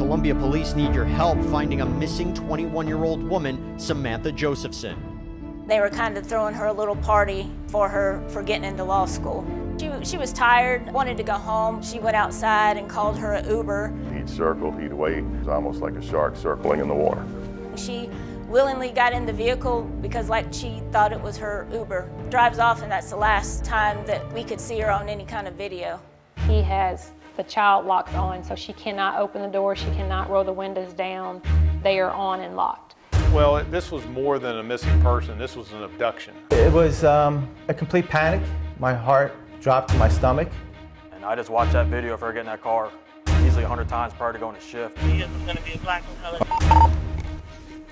Columbia police need your help finding a missing 21-year-old woman, Samantha Josephson. They were kind of throwing her a little party for her for getting into law school. She was tired, wanted to go home. She went outside and called her an Uber. He'd circle, he'd wait. It was almost like a shark circling in the water. She willingly got in the vehicle because she thought it was her Uber. Drives off, and that's the last time that we could see her on any kind of video. He has the child locks on, so she cannot open the door, she cannot roll the windows down. They are on and locked. Well, this was more than a missing person. This was an abduction. It was a complete panic. My heart dropped to my stomach. And I just watched that video of her getting in that car easily 100 times prior to going to shift. He was going to be a black color. All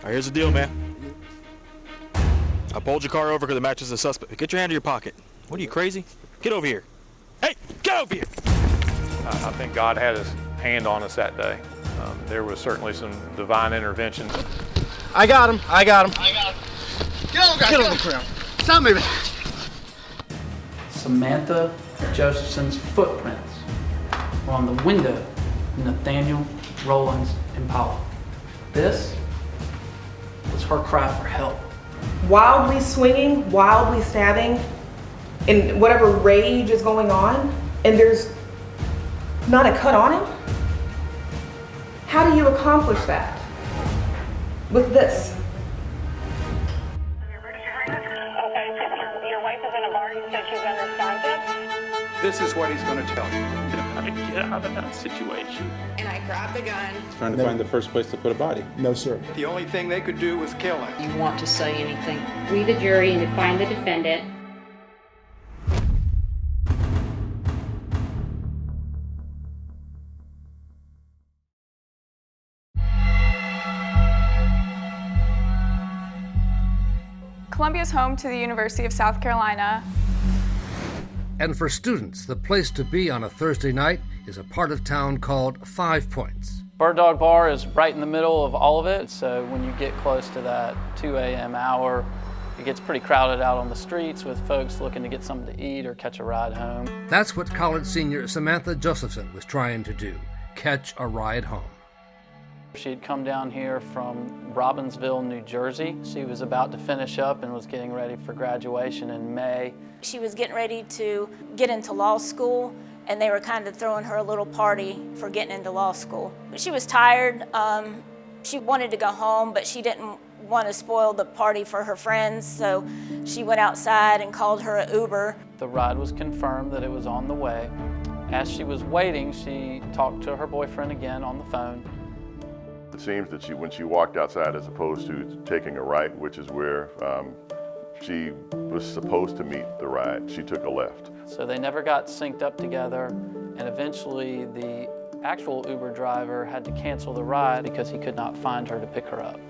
right, here's the deal, man. I pulled your car over because it matches the suspect. Get your hand in your pocket. What are you, crazy? Get over here. Hey, get over here! I think God had his hand on us that day. There was certainly some divine intervention. I got him. Get on, guys. Get on the ground. Stop moving. Samantha Josephson's footprints were on the window of Nathaniel Rowland's Impala. This was her cry for help. Wildly swinging, wildly stabbing, in whatever rage is going on, and there's not a cut on him? How do you accomplish that with this? Your wife is in a bar. You said she's unresponsive. This is what he's going to tell you. How to get out of that situation. And I grabbed the gun. Trying to find the first place to put a body. No, sir. The only thing they could do was kill him. You want to say anything? We, the jury, and to find the defendant. Columbia is home to the University of South Carolina. And for students, the place to be on a Thursday night is a part of town called 5 Points. Bird Dog Bar is right in the middle of all of it, so when you get close to that 2 a.m. hour, it gets pretty crowded out on the streets with folks looking to get something to eat or catch a ride home. That's what college senior Samantha Josephson was trying to do, catch a ride home. She had come down here from Robbinsville, New Jersey. She was about to finish up and was getting ready for graduation in May. She was getting ready to get into law school, and they were kind of throwing her a little party for getting into law school. She was tired. She wanted to go home, but she didn't want to spoil the party for her friends, so she went outside and called her an Uber. The ride was confirmed that it was on the way. As she was waiting, she talked to her boyfriend again on the phone. It seems that when she walked outside, as opposed to taking a right, which is where she was supposed to meet the ride, she took a left. So they never got synced up together, and eventually the actual Uber driver had to cancel the ride because he could not find her to pick her up.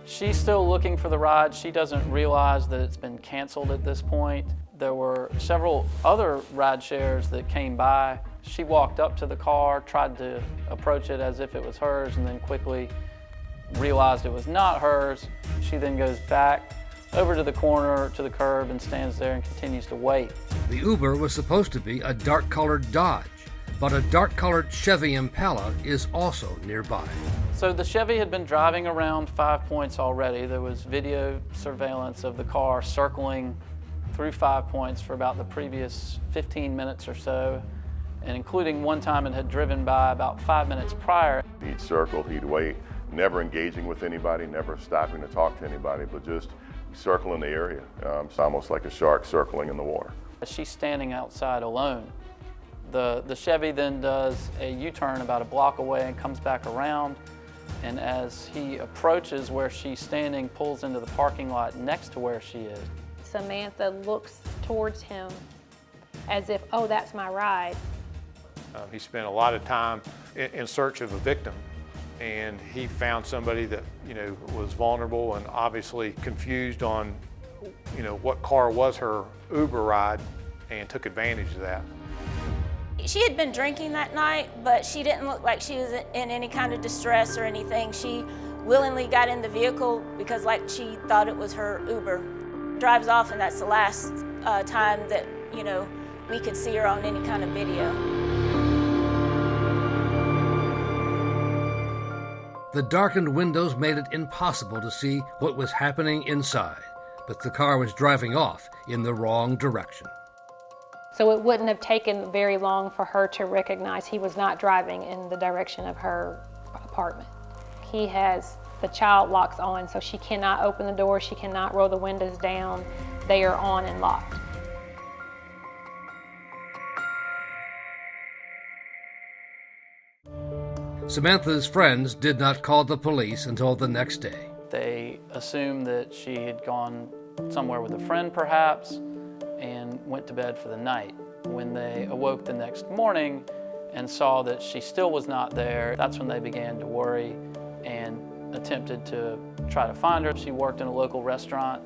She's still looking for the ride. She doesn't realize that it's been canceled at this point. There were several other ride shares that came by. She walked up to the car, tried to approach it as if it was hers, and then quickly realized it was not hers. She then goes back over to the corner, to the curb, and stands there and continues to wait. The Uber was supposed to be a dark-colored Dodge, but a dark-colored Chevy Impala is also nearby. So the Chevy had been driving around 5 Points already. There was video surveillance of the car circling through 5 Points for about the previous 15 minutes or so, and including one time it had driven by about 5 minutes prior. He'd circle, he'd wait, never engaging with anybody, never stopping to talk to anybody, but just circling the area. It's almost like a shark circling in the water. She's standing outside alone. The Chevy then does a U-turn about a block away and comes back around, and as he approaches where she's standing, pulls into the parking lot next to where she is. Samantha looks towards him as if, oh, that's my ride. He spent a lot of time in search of a victim, and he found somebody that, was vulnerable and obviously confused on, what car was her Uber ride, and took advantage of that. She had been drinking that night, but she didn't look like she was in any kind of distress or anything. She willingly got in the vehicle because she thought it was her Uber. Drives off, and that's the last time that, we could see her on any kind of video. The darkened windows made it impossible to see what was happening inside, but the car was driving off in the wrong direction. So it wouldn't have taken very long for her to recognize he was not driving in the direction of her apartment. He has the child locks on, so she cannot open the door, she cannot roll the windows down. They are on and locked. Samantha's friends did not call the police until the next day. They assumed that she had gone somewhere with a friend perhaps and went to bed for the night. When they awoke the next morning and saw that she still was not there, that's when they began to worry and attempted to try to find her. She worked in a local restaurant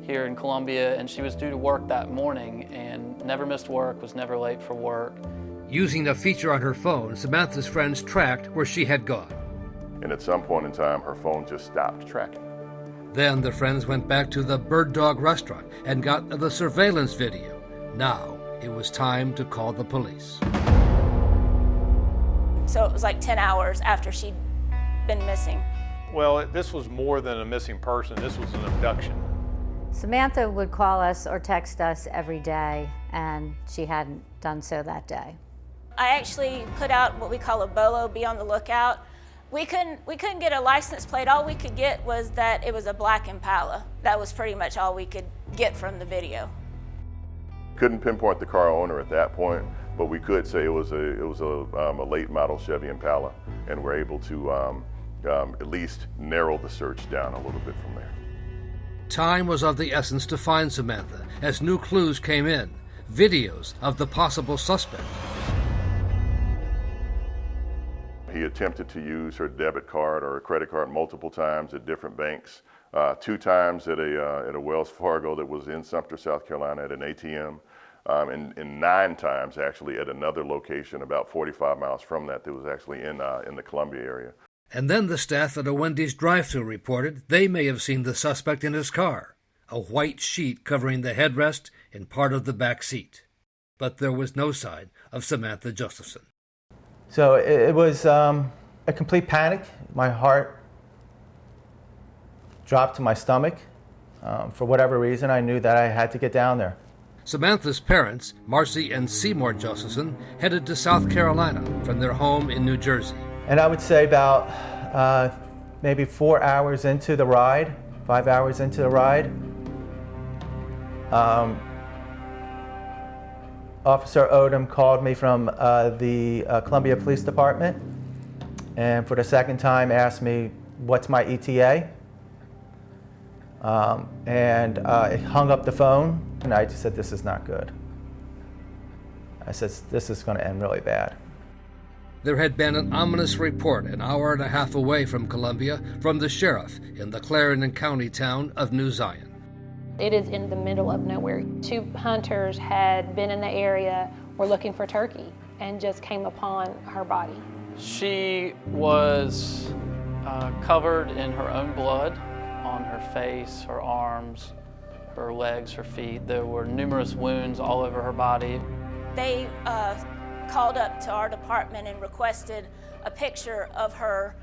here in Columbia, and she was due to work that morning and never missed work, was never late for work. Using a feature on her phone, Samantha's friends tracked where she had gone. And at some point in time, her phone just stopped tracking. Then the friends went back to the Bird Dog restaurant and got the surveillance video. Now it was time to call the police. So it was like 10 hours after she'd been missing. Well, this was more than a missing person. This was an abduction. Samantha would call us or text us every day, and she hadn't done so that day. I actually put out what we call a BOLO, be on the lookout. We couldn't get a license plate. All we could get was that it was a black Impala. That was pretty much all we could get from the video. Couldn't pinpoint the car owner at that point, but we could say it was a late model Chevy Impala, and we're able to at least narrow the search down a little bit from there. Time was of the essence to find Samantha as new clues came in, videos of the possible suspect. He attempted to use her debit card or a credit card multiple times at different banks. 2 times at a Wells Fargo that was in Sumter, South Carolina at an ATM, and 9 times actually at another location about 45 miles from that was actually in the Columbia area. And then the staff at a Wendy's drive-thru reported they may have seen the suspect in his car, a white sheet covering the headrest and part of the back seat. But there was no sign of Samantha Josephson. So it was a complete panic. My heart dropped to my stomach. For whatever reason, I knew that I had to get down there. Samantha's parents, Marcy and Seymour Josephson, headed to South Carolina from their home in New Jersey. And I would say about maybe 4 hours into the ride, 5 hours into the ride, Officer Odom called me from the Columbia Police Department, and for the second time asked me, what's my ETA? And I hung up the phone, and I just said, this is not good. I said, this is going to end really bad. There had been an ominous report an hour and a half away from Columbia from the sheriff in the Clarendon County town of New Zion. It is in the middle of nowhere. 2 hunters had been in the area, were looking for turkey, and just came upon her body. She was covered in her own blood on her face, her arms, her legs, her feet. There were numerous wounds all over her body. They called up to our department and requested a picture of her,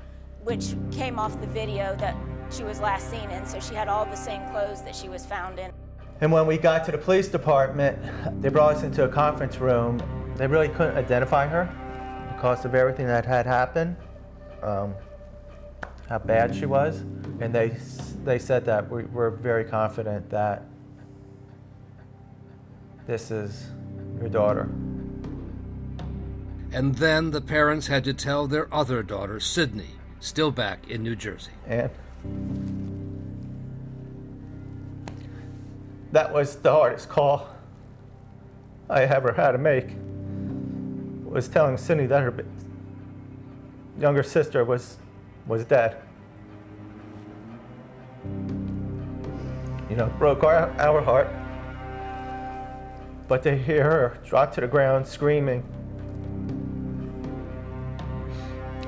which came off the video that she was last seen in, so she had all the same clothes that she was found in. And when we got to the police department, they brought us into a conference room. They really couldn't identify her because of everything that had happened, how bad she was. And they said that we're very confident that this is your daughter. And then the parents had to tell their other daughter, Sydney, still back in New Jersey. And that was the hardest call I ever had to make, was telling Sydney that her younger sister was dead. You know, broke our heart. But to hear her drop to the ground screaming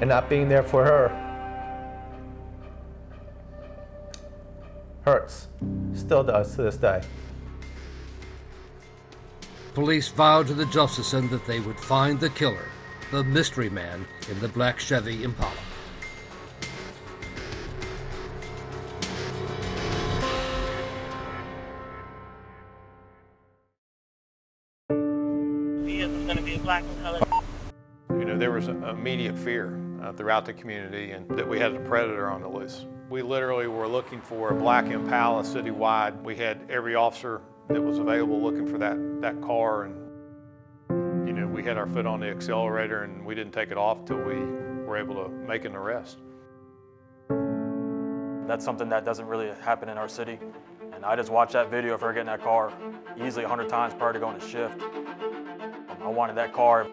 and not being there for her hurts. Still does to this day. Police vowed to the Josephson that they would find the killer, the mystery man in the black Chevy Impala. black in color. You know, there was immediate fear throughout the community and that we had a predator on the loose. We literally were looking for a black Impala citywide. We had every officer that was available looking for that car, and you know, we had our foot on the accelerator and we didn't take it off till we were able to make an arrest. That's something that doesn't really happen in our city. And I just watched that video of her getting that car easily 100 times prior to going to shift. I wanted that car.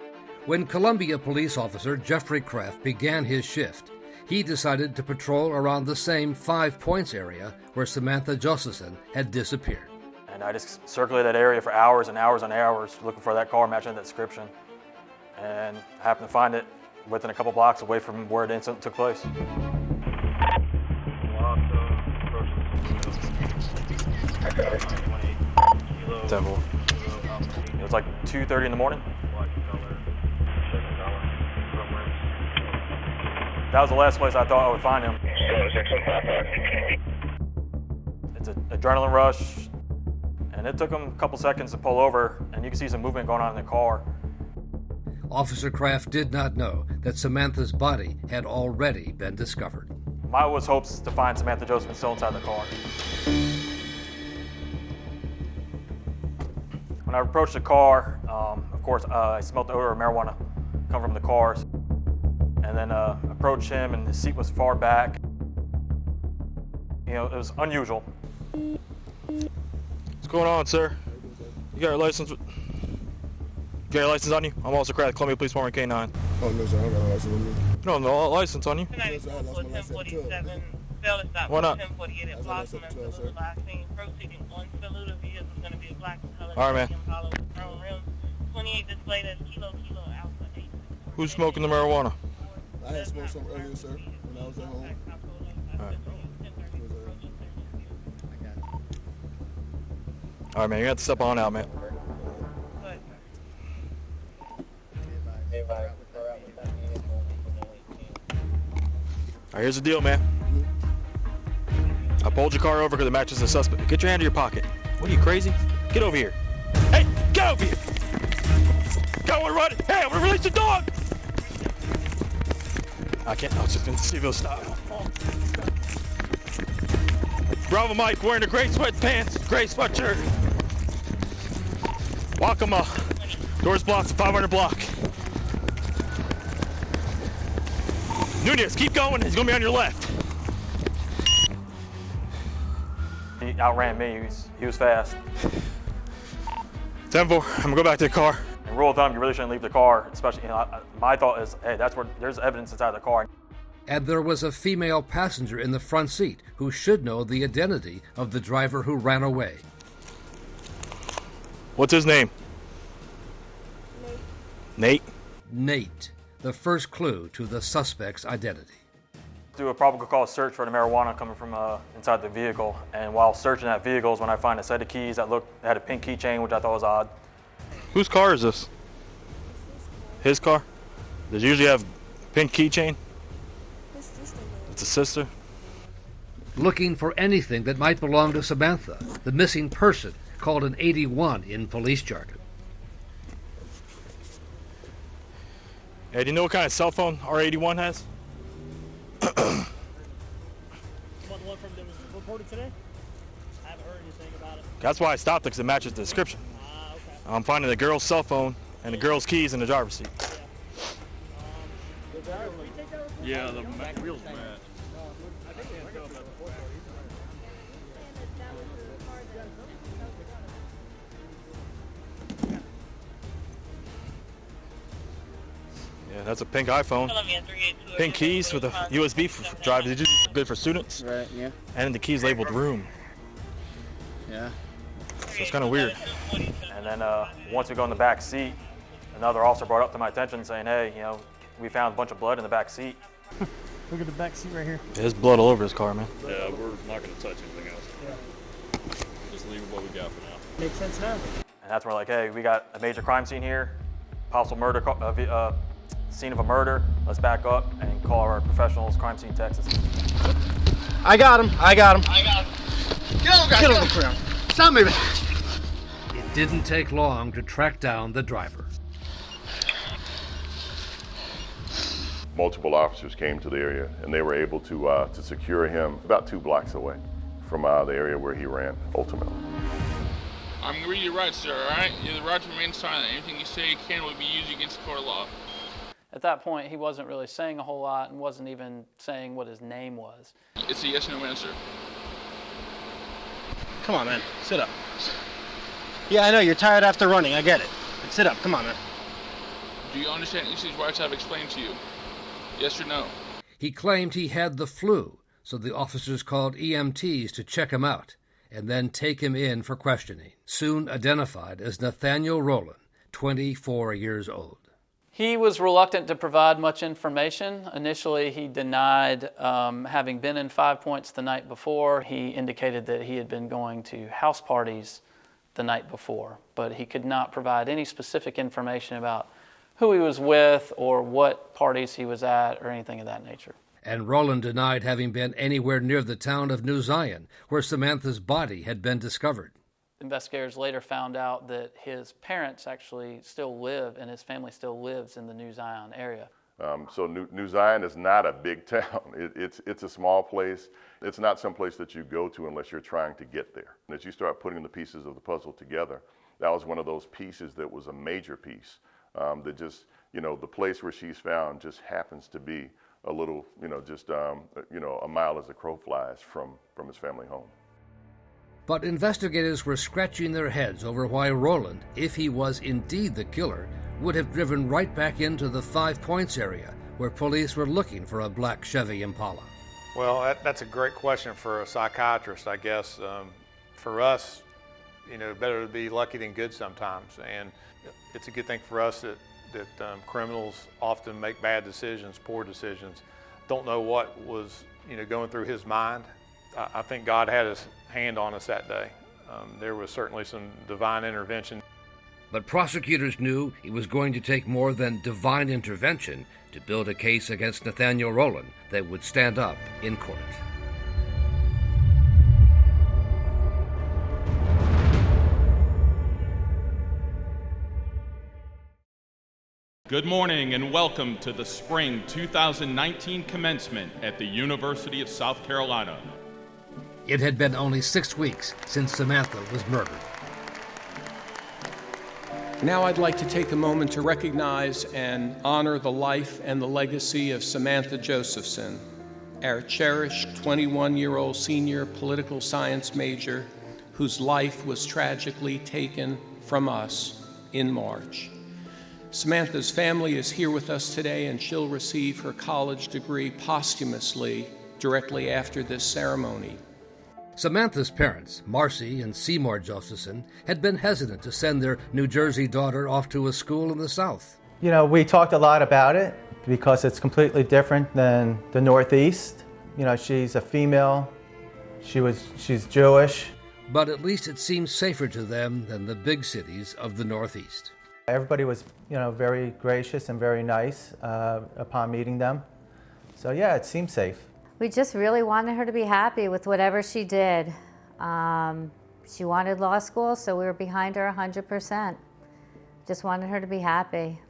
When Columbia police officer Jeffrey Kraft began his shift, he decided to patrol around the same 5 Points area where Samantha Josephson had disappeared. And I just circulated that area for hours and hours and hours looking for that car matching that description. And happened to find it within a couple blocks away from where the incident took place. Temple. It was like 2:30 in the morning. That was the last place I thought I would find him. It's an adrenaline rush, and it took him a couple seconds to pull over, and you can see some movement going on in the car. Officer Kraft did not know that Samantha's body had already been discovered. My was hopes to find Samantha Josephson still inside the car. When I approached the car, of course, I smelled the odor of marijuana come from the cars. And then approached him, and his seat was far back. You know, it was unusual. What's going on, sir? You got your license? You got your license on you? I'm Officer Kraft, Columbia Police Department K9. Oh, no, sir, I don't got a license on me. You don't have no license on you? Yes, I lost my license at 12. Why not? All right, man. Who's smoking the marijuana? I had smoked some earlier, sir, when I was at home. All right. All right, man, you have to step on out, man. All right, here's the deal, man. I pulled your car over because it matches the suspect. Get your hand in your pocket. What are you, crazy? Get over here. Hey, get over here! Go and run it! Hey, I'm gonna release the dog! I can't, I was just gonna see if he'll stop. Bravo Mike wearing a gray sweatpants, gray sweatshirt. Wakama, doors blocked, 500 block. Nunez, keep going, he's gonna be on your left. He outran me, he was fast. 10-4, I'm gonna go back to the car. And rule of thumb, you really shouldn't leave the car, especially, you know, my thought is, hey, that's where there's evidence inside the car. And there was a female passenger in the front seat who should know the identity of the driver who ran away. What's his name? Nate? Nate, the first clue to the suspect's identity. Do a probable cause search for the marijuana coming from inside the vehicle, and while searching that vehicle is when I find a set of keys that had a pink keychain, which I thought was odd. Whose car is this? His car? Does it usually have pink keychain? It's a sister. Looking for anything that might belong to Samantha, the missing person called an 81 in police jargon. Hey, do you know what kind of cell phone our 81 has? The one from that was reported today? I haven't heard anything about it. That's why I stopped it, because it matches the description. Okay. I'm finding the girl's cell phone and the girl's keys in the driver's seat. Yeah, the wheels are mad. Yeah, that's a pink iPhone. Pink keys with a USB drive. They're just good for students. Right, yeah. And the keys labeled room. Yeah. So it's kind of weird. And then once we go in the back seat, another officer brought up to my attention saying, hey, you know, we found a bunch of blood in the back seat. Look at the back seat right here. There's blood all over his car, man. Yeah, we're not going to touch anything else. Yeah. Just leave what we got for now. Makes sense now. And that's when we're like, hey, we got a major crime scene here, possible murder, scene of a murder. Let's back up and call our professionals, crime scene Texas. I got him. Get on the ground. Stop moving. It didn't take long to track down the driver. Multiple officers came to the area, and they were able to secure him about 2 blocks away from the area where he ran, ultimately. I'm going to read your rights, sir, all right? The right to remain silent. Anything you say can will be used against the court of law. At that point, he wasn't really saying a whole lot and wasn't even saying what his name was. It's a yes or no answer. Come on, man. Sit up. Yeah, I know. You're tired after running. I get it. But sit up. Come on, man. Do you understand each of these rights I've explained to you? Yes or no? He claimed he had the flu, so the officers called EMTs to check him out and then take him in for questioning, soon identified as Nathaniel Rowland, 24 years old. He was reluctant to provide much information. Initially, he denied having been in 5 Points the night before. He indicated that he had been going to house parties the night before, but he could not provide any specific information about who he was with or what parties he was at or anything of that nature. And Rowland denied having been anywhere near the town of New Zion, where Samantha's body had been discovered. Investigators later found out that his parents actually still live, and his family still lives in the New Zion area. So New Zion is not a big town. It's a small place. It's not some place that you go to unless you're trying to get there. And as you start putting the pieces of the puzzle together, that was one of those pieces that was a major piece. That just, the place where she's found just happens to be a little, a mile as the crow flies from his family home. But investigators were scratching their heads over why Rowland, if he was indeed the killer, would have driven right back into the 5 Points area where police were looking for a black Chevy Impala. Well, that's a great question for a psychiatrist, I guess. For us, better to be lucky than good sometimes. And it's a good thing for us that criminals often make bad decisions, poor decisions. Don't know what was going through his mind. I think God had his hand on us that day. There was certainly some divine intervention. But prosecutors knew it was going to take more than divine intervention to build a case against Nathaniel Rowland that would stand up in court. Good morning and welcome to the spring 2019 commencement at the University of South Carolina. It had been only 6 weeks since Samantha was murdered. Now I'd like to take a moment to recognize and honor the life and the legacy of Samantha Josephson, our cherished 21-year-old senior political science major whose life was tragically taken from us in March. Samantha's family is here with us today, and she'll receive her college degree posthumously directly after this ceremony. Samantha's parents, Marcy and Seymour Josephson, had been hesitant to send their New Jersey daughter off to a school in the South. We talked a lot about it because it's completely different than the Northeast. She's a female, she's Jewish. But at least it seems safer to them than the big cities of the Northeast. Everybody was, very gracious and very nice upon meeting them. So yeah, it seemed safe. We just really wanted her to be happy with whatever she did. She wanted law school, so we were behind her 100%. Just wanted her to be happy.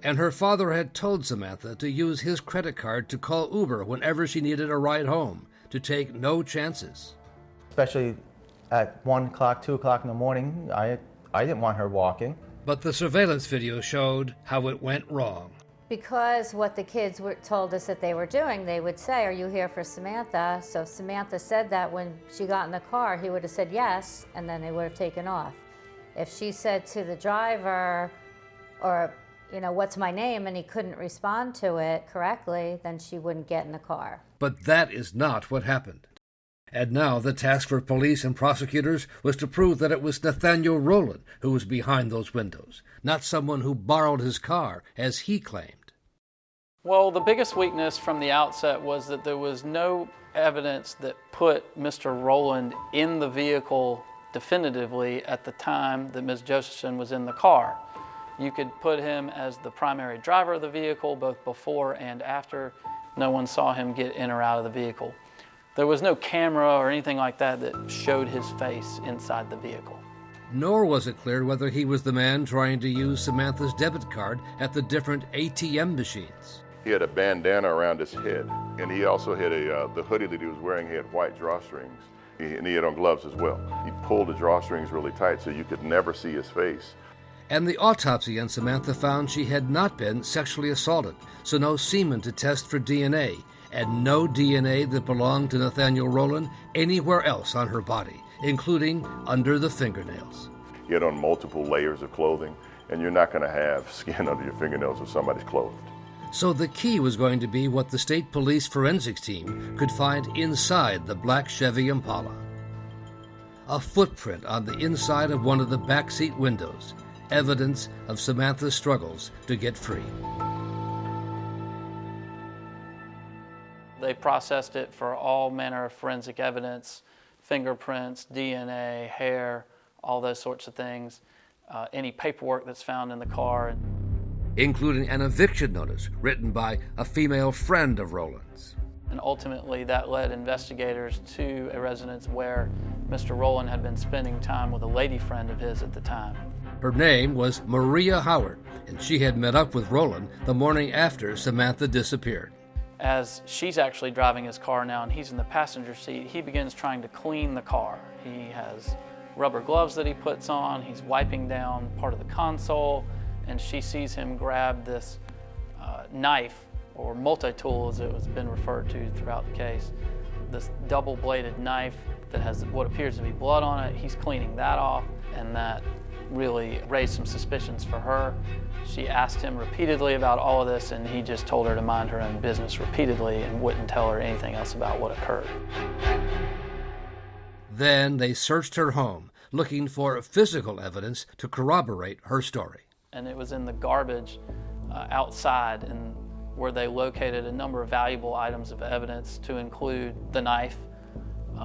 And her father had told Samantha to use his credit card to call Uber whenever she needed a ride home, to take no chances. Especially at 1 o'clock, 2 o'clock in the morning, I didn't want her walking. But the surveillance video showed how it went wrong. Because what the kids told us that they were doing, they would say, "Are you here for Samantha?" So if Samantha said that when she got in the car, he would have said yes, and then they would have taken off. If she said to the driver, or, "What's my name?" and he couldn't respond to it correctly, then she wouldn't get in the car. But that is not what happened. And now the task for police and prosecutors was to prove that it was Nathaniel Rowland who was behind those windows, not someone who borrowed his car, as he claimed. Well, the biggest weakness from the outset was that there was no evidence that put Mr. Rowland in the vehicle definitively at the time that Ms. Josephson was in the car. You could put him as the primary driver of the vehicle both before and after. No one saw him get in or out of the vehicle. There was no camera or anything like that that showed his face inside the vehicle. Nor was it clear whether he was the man trying to use Samantha's debit card at the different ATM machines. He had a bandana around his head, and he also had the hoodie that he was wearing, he had white drawstrings, and he had on gloves as well. He pulled the drawstrings really tight so you could never see his face. And the autopsy on Samantha found she had not been sexually assaulted, so no semen to test for DNA, and no DNA that belonged to Nathaniel Rowland anywhere else on her body, including under the fingernails. He had on multiple layers of clothing, and you're not going to have skin under your fingernails if somebody's clothed. So the key was going to be what the state police forensics team could find inside the black Chevy Impala. A footprint on the inside of one of the back seat windows, evidence of Samantha's struggles to get free. They processed it for all manner of forensic evidence, fingerprints, DNA, hair, all those sorts of things, any paperwork that's found in the car. Including an eviction notice written by a female friend of Rowland's. And ultimately that led investigators to a residence where Mr. Rowland had been spending time with a lady friend of his at the time. Her name was Maria Howard, and she had met up with Rowland the morning after Samantha disappeared. As she's actually driving his car now and he's in the passenger seat, he begins trying to clean the car. He has rubber gloves that he puts on, he's wiping down part of the console, and she sees him grab this knife, or multi-tool as it has been referred to throughout the case, this double-bladed knife that has what appears to be blood on it. He's cleaning that off, and that really raised some suspicions for her. She asked him repeatedly about all of this, and he just told her to mind her own business repeatedly and wouldn't tell her anything else about what occurred. Then they searched her home, looking for physical evidence to corroborate her story. And it was in the garbage outside, and where they located a number of valuable items of evidence, to include the knife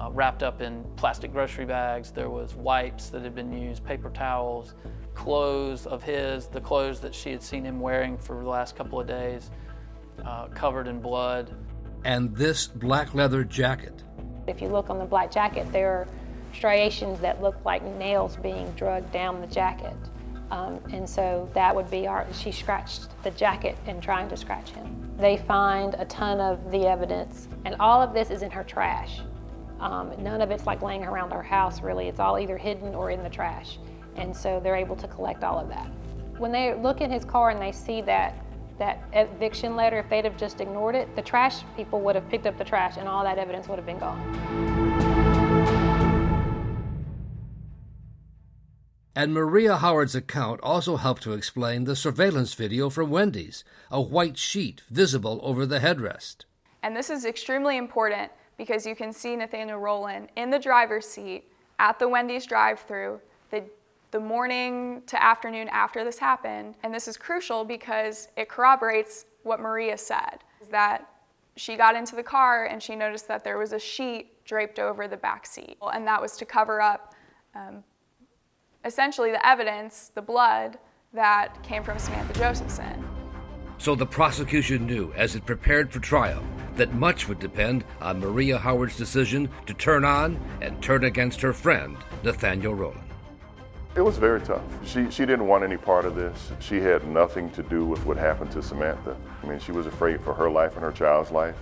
wrapped up in plastic grocery bags. There was wipes that had been used, paper towels, clothes of his, the clothes that she had seen him wearing for the last couple of days, covered in blood. And this black leather jacket. If you look on the black jacket, there are striations that look like nails being dragged down the jacket. And so that would be she scratched the jacket in trying to scratch him. They find a ton of the evidence, and all of this is in her trash. None of it's like laying around her house, really. It's all either hidden or in the trash. And so they're able to collect all of that. When they look in his car and they see that eviction letter, if they'd have just ignored it, the trash people would have picked up the trash and all that evidence would have been gone. And Maria Howard's account also helped to explain the surveillance video from Wendy's, a white sheet visible over the headrest. And this is extremely important because you can see Nathaniel Rowland in the driver's seat at the Wendy's drive-thru the morning to afternoon after this happened. And this is crucial because it corroborates what Maria said, that she got into the car and she noticed that there was a sheet draped over the back seat. And that was to cover up essentially the evidence, the blood, that came from Samantha Josephson. So the prosecution knew, as it prepared for trial, that much would depend on Maria Howard's decision to turn on and turn against her friend, Nathaniel Rowland. It was very tough. She didn't want any part of this. She had nothing to do with what happened to Samantha. I mean, she was afraid for her life and her child's life.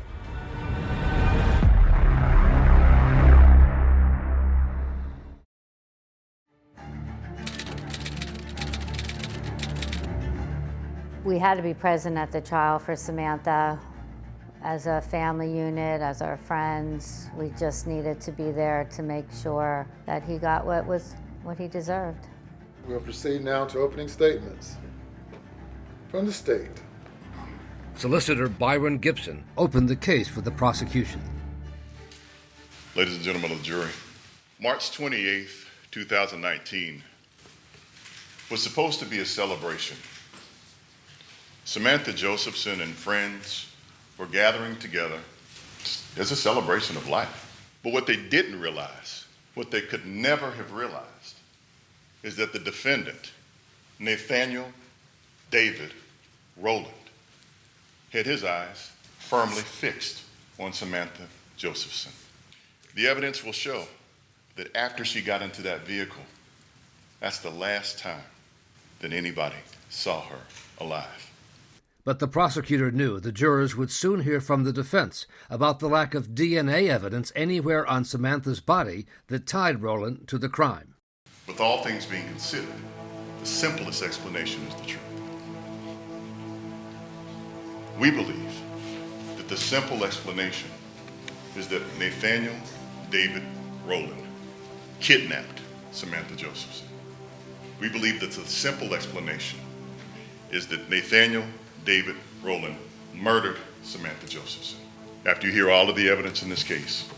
We had to be present at the trial for Samantha as a family unit, as our friends. We just needed to be there to make sure that he got what he deserved. We'll proceed now to opening statements from the state. Solicitor Byron Gibson opened the case for the prosecution. Ladies and gentlemen of the jury, March 28th, 2019 was supposed to be a celebration. Samantha Josephson and friends were gathering together as a celebration of life. But what they didn't realize, what they could never have realized, is that the defendant, Nathaniel David Rowland, had his eyes firmly fixed on Samantha Josephson. The evidence will show that after she got into that vehicle, that's the last time that anybody saw her alive. But the prosecutor knew the jurors would soon hear from the defense about the lack of DNA evidence anywhere on Samantha's body that tied Rowland to the crime. With all things being considered, the simplest explanation is the truth. We believe that the simple explanation is that Nathaniel David Rowland kidnapped Samantha Josephson. We believe that the simple explanation is that Nathaniel David Rowland murdered Samantha Josephson. After you hear all of the evidence in this case,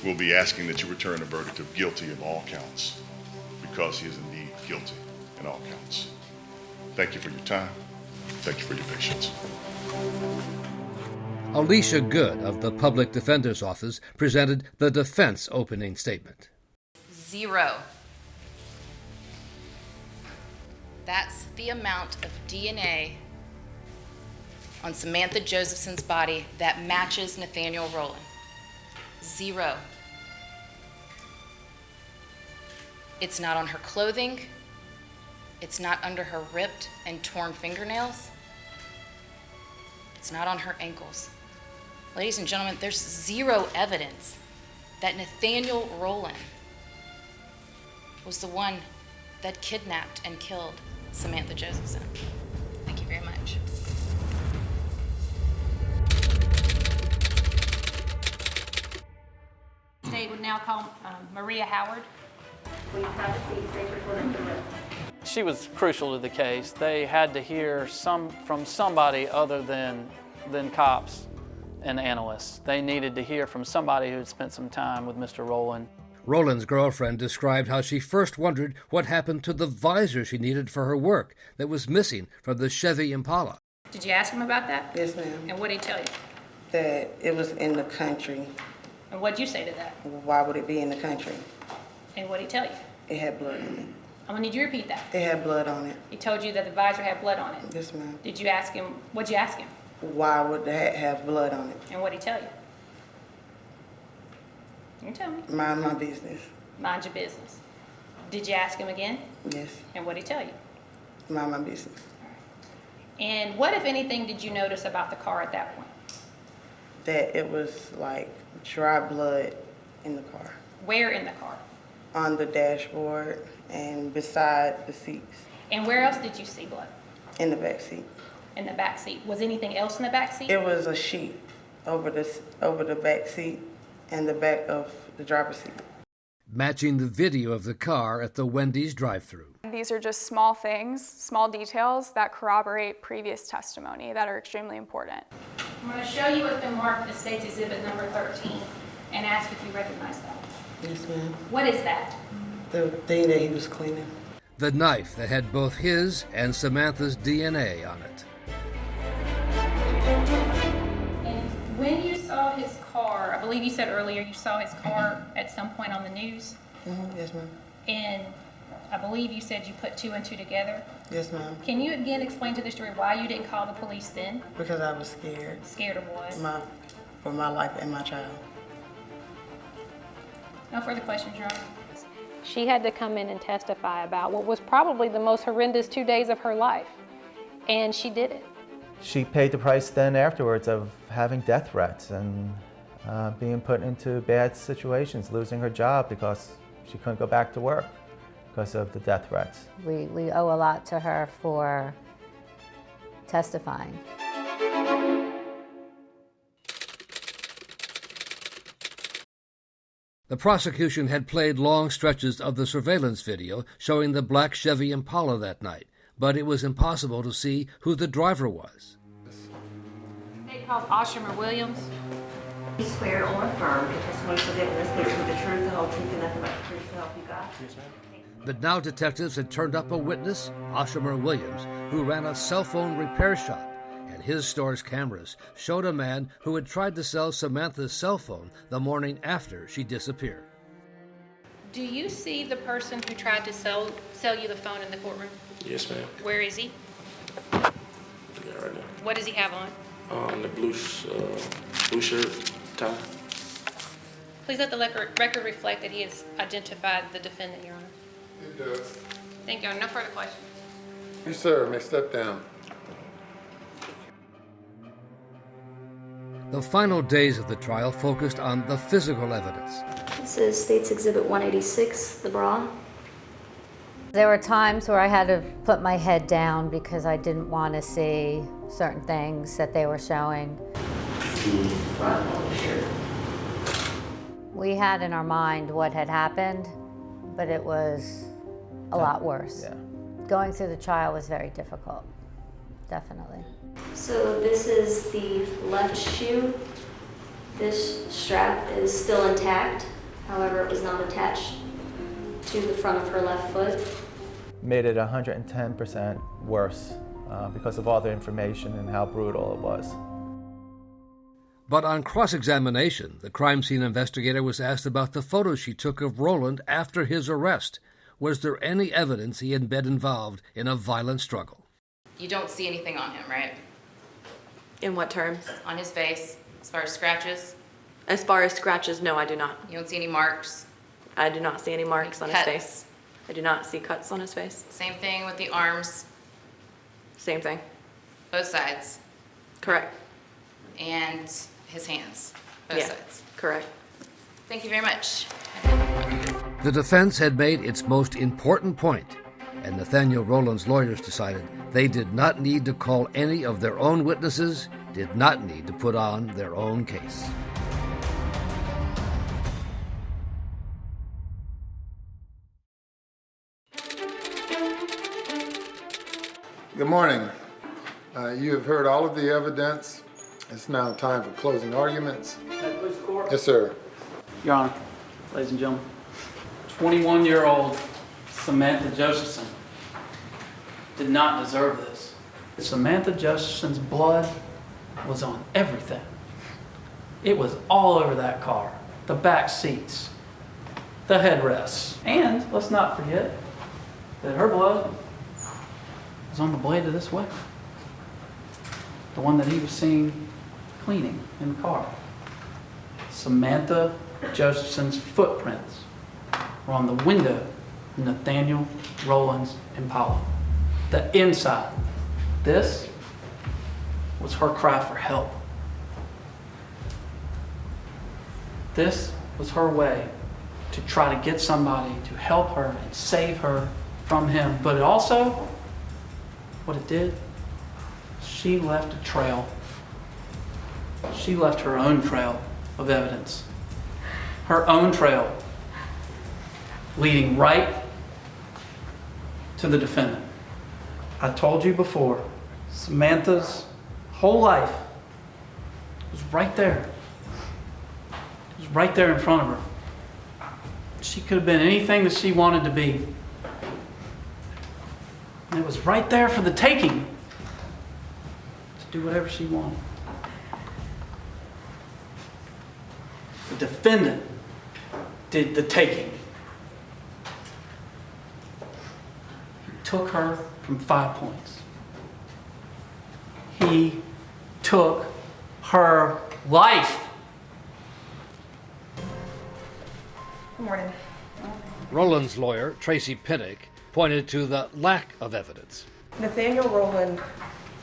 we'll be asking that you return a verdict of guilty of all counts, because he is indeed guilty in all counts. Thank you for your time. Thank you for your patience. Alicia Good of the Public Defender's Office presented the defense opening statement. 0. That's the amount of DNA on Samantha Josephson's body that matches Nathaniel Rowland. 0. It's not on her clothing. It's not under her ripped and torn fingernails. It's not on her ankles. Ladies and gentlemen, there's 0 evidence that Nathaniel Rowland was the one that kidnapped and killed Samantha Josephson. Thank you very much. Today would now call Maria Howard. Please have a seat. State recording for this. She was crucial to the case. They had to hear from somebody other than cops and analysts. They needed to hear from somebody who had spent some time with Mr. Rowland. Rowland's girlfriend described how she first wondered what happened to the visor she needed for her work that was missing from the Chevy Impala. Did you ask him about that? Yes, ma'am. And what did he tell you? That it was in the country. And what did you say to that? Why would it be in the country? And what did he tell you? It had blood on it. I'm gonna need you to repeat that. It had blood on it. He told you that the visor had blood on it? Yes, ma'am. Did you ask him, what'd you ask him? Why would that have blood on it? And what did he tell you? You tell me. Mind my business. Mind your business. Did you ask him again? Yes. And what did he tell you? Mind my business. And what, if anything, did you notice about the car at that point? That it was like dry blood in the car. Where in the car? On the dashboard and beside the seats. And where else did you see blood? In the back seat. In the back seat. Was anything else in the back seat? It was a sheet over the back seat and the back of the driver's seat. Matching the video of the car at the Wendy's drive-thru. These are just small things, small details that corroborate previous testimony that are extremely important. I'm going to show you what's been marked as State's Exhibit number 13 and ask if you recognize that. Yes, ma'am. What is that? The thing that he was cleaning. The knife that had both his and Samantha's DNA on it. And when you saw his car, I believe you said earlier you saw his car at some point on the news. Mm-hmm. Yes, ma'am. And I believe you said you put 2 and 2 together. Yes, ma'am. Can you again explain to the jury why you didn't call the police then? Because I was scared. Scared of what? For my life and my child. No further questions, Your Honor. She had to come in and testify about what was probably the most horrendous 2 days of her life, and she did it. She paid the price then afterwards of having death threats and being put into bad situations, losing her job because she couldn't go back to work because of the death threats. We owe a lot to her for testifying. The prosecution had played long stretches of the surveillance video showing the black Chevy Impala that night, but it was impossible to see who the driver was. They called Oshamer Williams. You swear or affirm the testimony so given this case with the truth, the whole truth, and nothing but the truth to help you God? Yes, ma'am. But now detectives had turned up a witness, Oshamer Williams, who ran a cell phone repair shop. His store's cameras showed a man who had tried to sell Samantha's cell phone the morning after she disappeared. Do you see the person who tried to sell you the phone in the courtroom? Yes, ma'am. Where is he? Yeah, right now. What does he have on? The blue shirt, tie. Please let the record reflect that he has identified the defendant, Your Honor. It does. Thank you, Your Honor. No further questions. You, sir, may step down. The final days of the trial focused on the physical evidence. This is State's Exhibit 186, the bra. There were times where I had to put my head down because I didn't want to see certain things that they were showing. The front of the shirt. We had in our mind what had happened, but it was a lot worse. Yeah. Going through the trial was very difficult, definitely. So this is the left shoe. This strap is still intact. However, it was not attached to the front of her left foot. Made it 110% worse because of all the information and how brutal it was. But on cross-examination, the crime scene investigator was asked about the photos she took of Roland after his arrest. Was there any evidence he had been involved in a violent struggle? You don't see anything on him, right? In what terms? On his face, as far as scratches? As far as scratches, no, I do not. You don't see any marks? I do not see any marks on his Cuts? face. I do not see cuts on his face. Same thing with the arms? Same thing. Both sides? Correct. And his hands? Both Yeah, sides? correct. Thank you very much. The defense had made its most important point, and Nathaniel Rowland's lawyers decided they did not need to call any of their own witnesses, did not need to put on their own case. Good morning. You have heard all of the evidence. It's now time for closing arguments. Please, court. Yes, sir. Your Honor, ladies and gentlemen, 21-year-old Samantha Josephson did not deserve this. Samantha Josephson's blood was on everything. It was all over that car, the back seats, the headrests, and let's not forget that her blood was on the blade of this weapon, the one that he was seen cleaning in the car. Samantha Josephson's footprints were on the window of Nathaniel Rowland's Impala. The inside. This was her cry for help. This was her way to try to get somebody to help her and save her from him. But it also, what it did, she left a trail. She left her own trail of evidence. Her own trail leading right to the defendant. I told you before, Samantha's whole life was right there. It was right there in front of her. She could have been anything that she wanted to be. And it was right there for the taking to do whatever she wanted. The defendant did the taking. He took her from 5 points. He took her life. Good morning. Rowland's lawyer, Tracy Pinnock, pointed to the lack of evidence. Nathaniel Rowland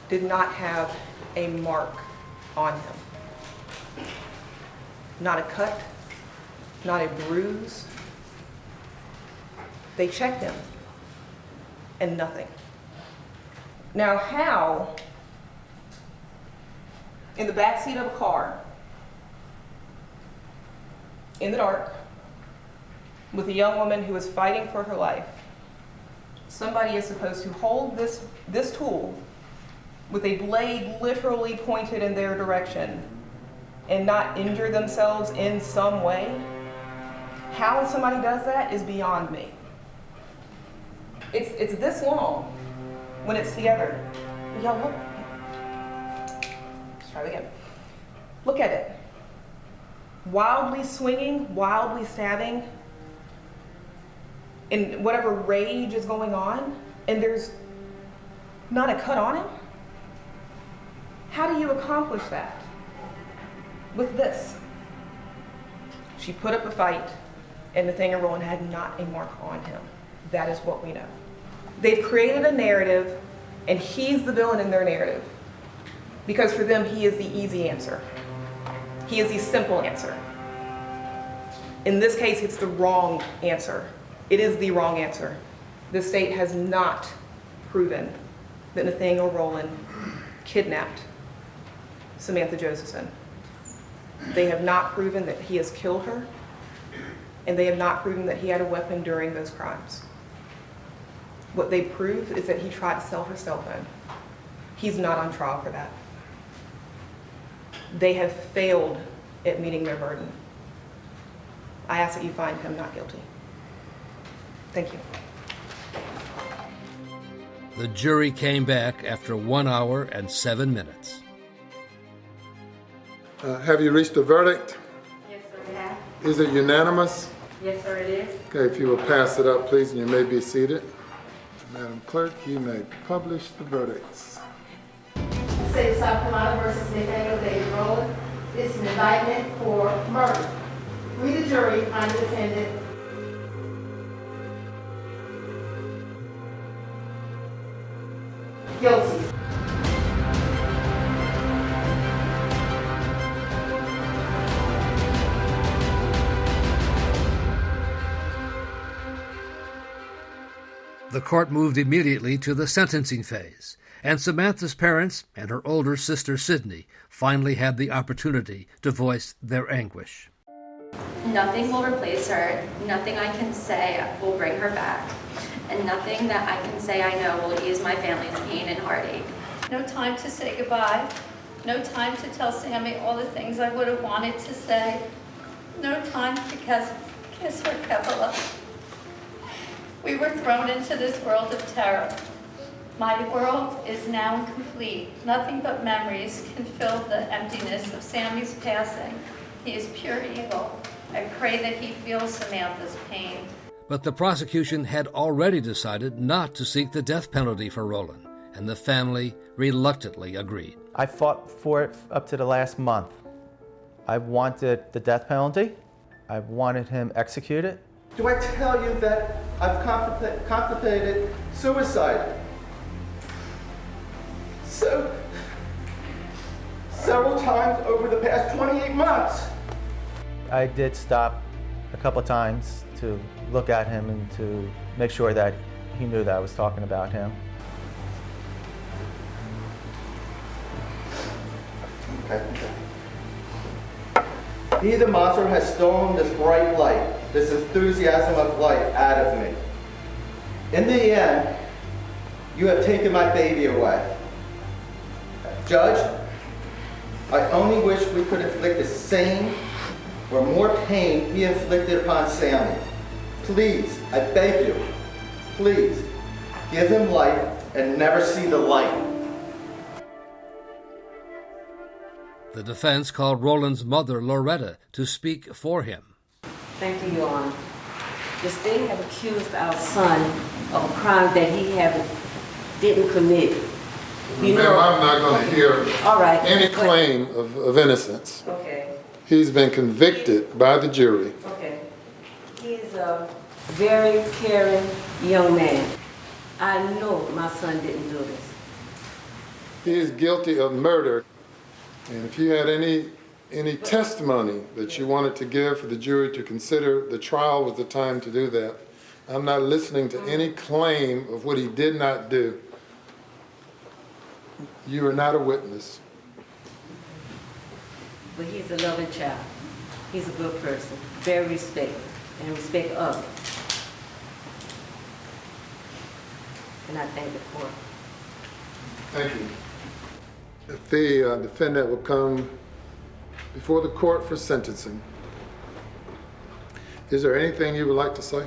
did not have a mark on him. Not a cut, not a bruise. They checked him, and nothing. Now, how, in the backseat of a car, in the dark, with a young woman who is fighting for her life, somebody is supposed to hold this tool with a blade literally pointed in their direction and not injure themselves in some way? How somebody does that is beyond me. It's this long when it's together. Y'all look. Let's try it again. Look at it. Wildly swinging, wildly stabbing, in whatever rage is going on, and there's not a cut on him? How do you accomplish that? With this. She put up a fight, and Nathaniel Rowland had not a mark on him. That is what we know. They've created a narrative, and he's the villain in their narrative. Because for them, he is the easy answer. He is the simple answer. In this case, it's the wrong answer. It is the wrong answer. The state has not proven that Nathaniel Rowland kidnapped Samantha Josephson. They have not proven that he has killed her, and they have not proven that he had a weapon during those crimes. What they prove is that he tried to sell her cell phone. He's not on trial for that. They have failed at meeting their burden. I ask that you find him not guilty. Thank you. The jury came back after 1 hour and 7 minutes. Have you reached a verdict? Yes, sir, we have. Is it unanimous? Yes, sir, it is. Okay, if you will pass it up, please, and you may be seated. Madam Clerk, you may publish the verdicts. The state of South Carolina versus Nathaniel David Rowland is an indictment for murder. We, the jury, find the defendant guilty. The court moved immediately to the sentencing phase, and Samantha's parents and her older sister Sydney finally had the opportunity to voice their anguish. Nothing will replace her. Nothing I can say will bring her back. And nothing that I can say I know will ease my family's pain and heartache. No time to say goodbye. No time to tell Sammy all the things I would have wanted to say. No time to kiss her Kevela. We were thrown into this world of terror. My world is now complete. Nothing but memories can fill the emptiness of Sammy's passing. He is pure evil. I pray that he feels Samantha's pain. But the prosecution had already decided not to seek the death penalty for Rowland, and the family reluctantly agreed. I fought for it up to the last month. I wanted the death penalty. I wanted him executed. Do I tell you that I've contemplated suicide? Several times over the past 28 months. I did stop a couple times to look at him and to make sure that he knew that I was talking about him. He, the monster, has stolen this bright light, this enthusiasm of life out of me. In the end, you have taken my baby away. Judge, I only wish we could inflict the same or more pain he inflicted upon Sammy. Please, I beg you, please, give him life and never see the light. The defense called Rowland's mother, Loretta, to speak for him. Thank you, Your Honor. The state have accused our son of a crime that he didn't commit. Ma'am, I'm not going to hear any claim of innocence. Okay. He's been convicted by the jury. Okay. He's a very caring young man. I know my son didn't do this. He is guilty of murder. And if you had any testimony that you wanted to give for the jury to consider, the trial was the time to do that. I'm not listening to any claim of what he did not do. You are not a witness. But he's a loving child. He's a good person, very respectful, and respect others. And I thank the court. Thank you. If the defendant will come before the court for sentencing, is there anything you would like to say?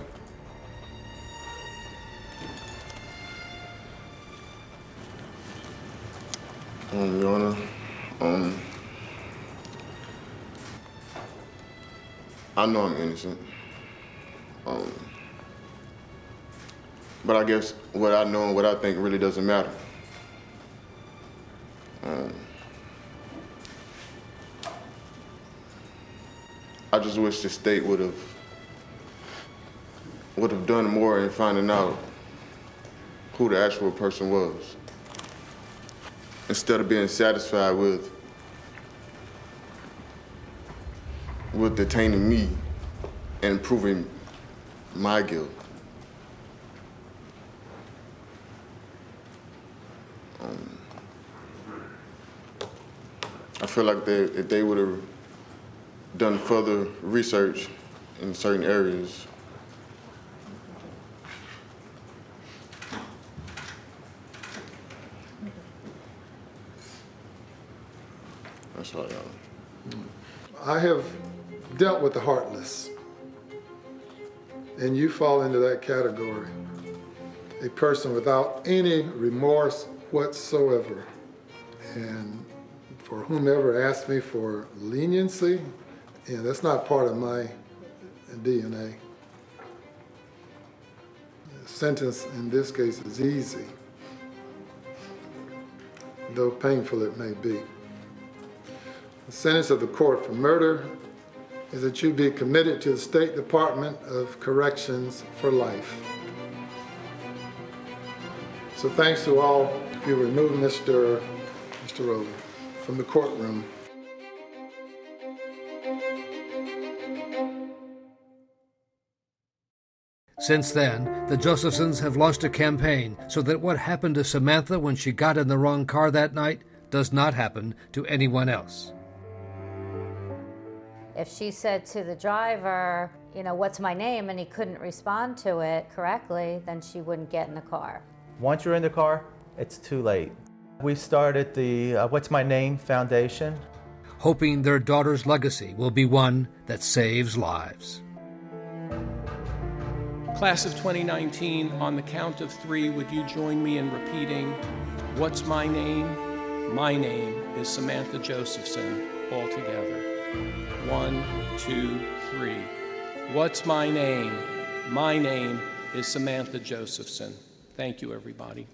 Your Honor, I know I'm innocent. But I guess what I know and what I think really doesn't matter. I just wish the state would have done more in finding out who the actual person was, instead of being satisfied with with detaining me and proving my guilt. I feel like if they would have done further research in certain areas, that's all, y'all. I have dealt with the heartless, and you fall into that category. A person without any remorse whatsoever. And for whomever asked me for leniency, yeah, that's not part of my DNA. The sentence in this case is easy, though painful it may be. The sentence of the court for murder is that you be committed to the State Department of Corrections for life. So thanks to all. If you remove Mr. Rowley from the courtroom. Since then, the Josephsons have launched a campaign so that what happened to Samantha when she got in the wrong car that night does not happen to anyone else. If she said to the driver, you know, what's my name, and he couldn't respond to it correctly, then she wouldn't get in the car. Once you're in the car, it's too late. We started the What's My Name Foundation, hoping their daughter's legacy will be one that saves lives. Class of 2019, on the count of 3, would you join me in repeating, what's my name? My name is Samantha Josephson, all together. 1, 2, 3. What's my name? My name is Samantha Josephson. Thank you, everybody.